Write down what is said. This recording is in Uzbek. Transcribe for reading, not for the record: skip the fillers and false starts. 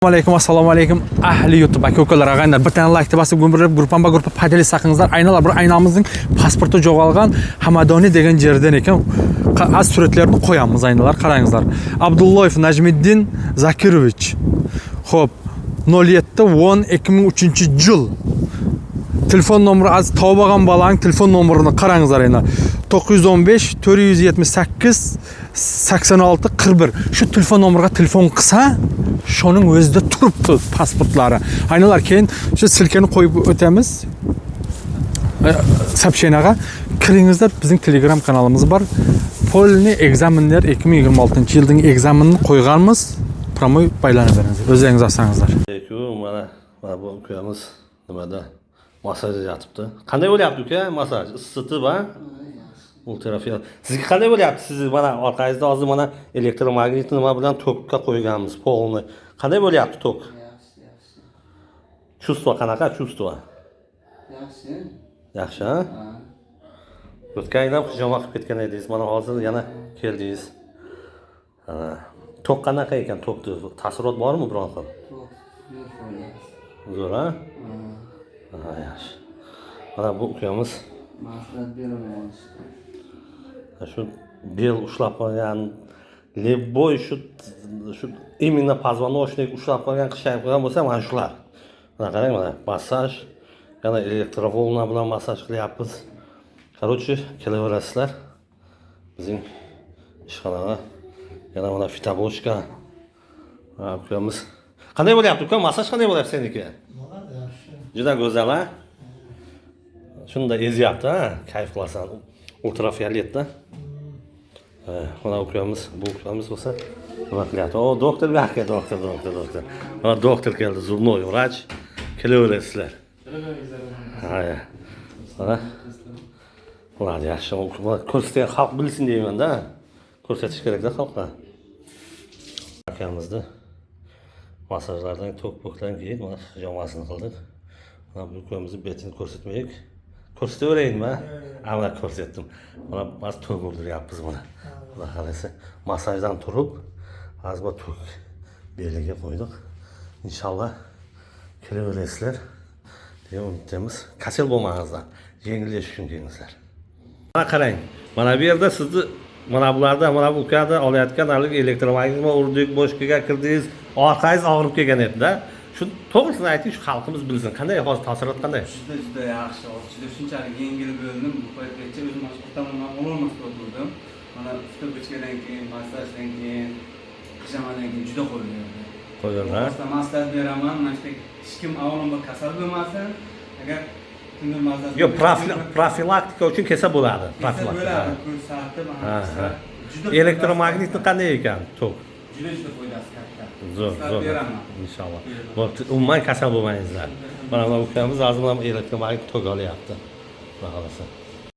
Assalomu alaykum ahli YouTube aka-ukalar, ag'aylar. Bir tane like bosib, grupa foydali saqingizlar. Aynalar bir aynamizning pasporti yo'qolgan Hamadoni degan yerdan ekan. Az suratlarni qo'yamiz aynalar, qarangizlar. Abdullayev Najmiddin Zakirovich. Xo'p, 07/10/2003-yil. Telefon nomeri az tavbagan balang telefon nomerini qarangizlar ayna. 915 478 86 41. Shu telefon nomeriga telefon qilsa, shoning o'zida turibdi pasportlari. Aynalar keyin shu silkani qo'yib o'tamiz. Сообщениеga kiringizlar, bizning Telegram kanalimiz bor. Polni ekzamenlar 2026-yilning ekzamenini qo'yganmiz. Promoy baylanaveramiz. O'zingiz olsangizlar. Mana bu ukamiz nimada masaj yatibdi. Qanday bo'lyapti uka? Masaj isitib va ultrafiyol. Sizga qanday bo'lyapti? Siz mana orqangizda hozir mana elektromagnit nima bilan tokka qo'yganmiz, polni. Qanday bo'lyapti tok? Yaxshi. Чувство qanaqa? Чувство? Yaxshi. Yaxshi, ha? O'tgan yil ham hijoma qilib ketgan edingiz. Mana hozir yana keldingiz. Tok qanaqa ekan? Tokni ta'sirot bormi biron xil? Zo'r, ha? Yaxshi. Mana bu ukamiz Maslahat beraman. Shu bel ushlab qolgan, lebboy shu именно позвоночник ushlab qolgan, qishayib qolgan bo'lsa, mana shular. Mana qarang, mana massaj, yana elektrovolna bilan massaj qilyapmiz. Короче, kelaverasizlar bizning ishxonaga. Yana mana fitabochka. Ukamiz. Qanday bo'lyapti uka? Massaj qanday bo'lyapti seniki? Bo'ladi, yaxshi. Juda go'zal, ha? Shunda ezyapti, ha? Kayf qilasan. Ultrafioletda. Mana ukamiz, bu ukamiz bo'lsa nima qilyapti? O, doktor aka, doktor. Mana doktor keldi, zubnoy vrach. Kelaverasizlar. Mana ular yaxshi, ko'rsatgan xalq bilsin deyman-da. Ko'rsatish kerak-da xalqqa. Akamizni masajlardan tok-pokdan keyin mana hijomasini qildik. Mana bu ukamizni betini ko'rsatmaylik. Ko'rsataverayinmi? Mana ko'rsatdim. Mana biz tok o'ldiryapmiz buni. Xudo xolasa, masajdan turib, hozir bu tok beliga qo'ydik. Inshaalloh kelaverasizlar. Deya umidamiz. Kasal bo'lmangizlar. Yengillashish uchun kelingizlar. Mana qarang. Mana bu yerda sizni mana bularda, mana bu ukada olayotgan hali elektromagnitga urdik, boshqaga kirdingiz, orqangiz og'rib kelgan edi-da. Shu to'g'risini ayting, shu xalqimiz bilsin. Qanday hozir ta'sirot qanday? Juda yaxshi. Juda shunchalik yengil bo'ldim. Bu paytgacha o'zim mashg'ulotdan ololmasdan o'tirdim. Mana fitobochkadan keyin, massajdan keyin, pijamadan keyin juda qo'yildi. Qo'yildi. Maslahat beraman. Mana shu hech kim avvalambor kasal bo'lmasa, agar kimdir maslahat Yo'q, profilaktika uchun kelsa bo'ladi. Profilaktika. Ko'rsatib, juda elektromagnitni qanday ekan? Tok. Juda foydasi katta. Zo'r. Inshaalloh. Bo'pti, umuman kasal bo'lmaysizlar. Mana bu ukamiz hozir ham elektromagnit tok olyapti. Xudo xolasa.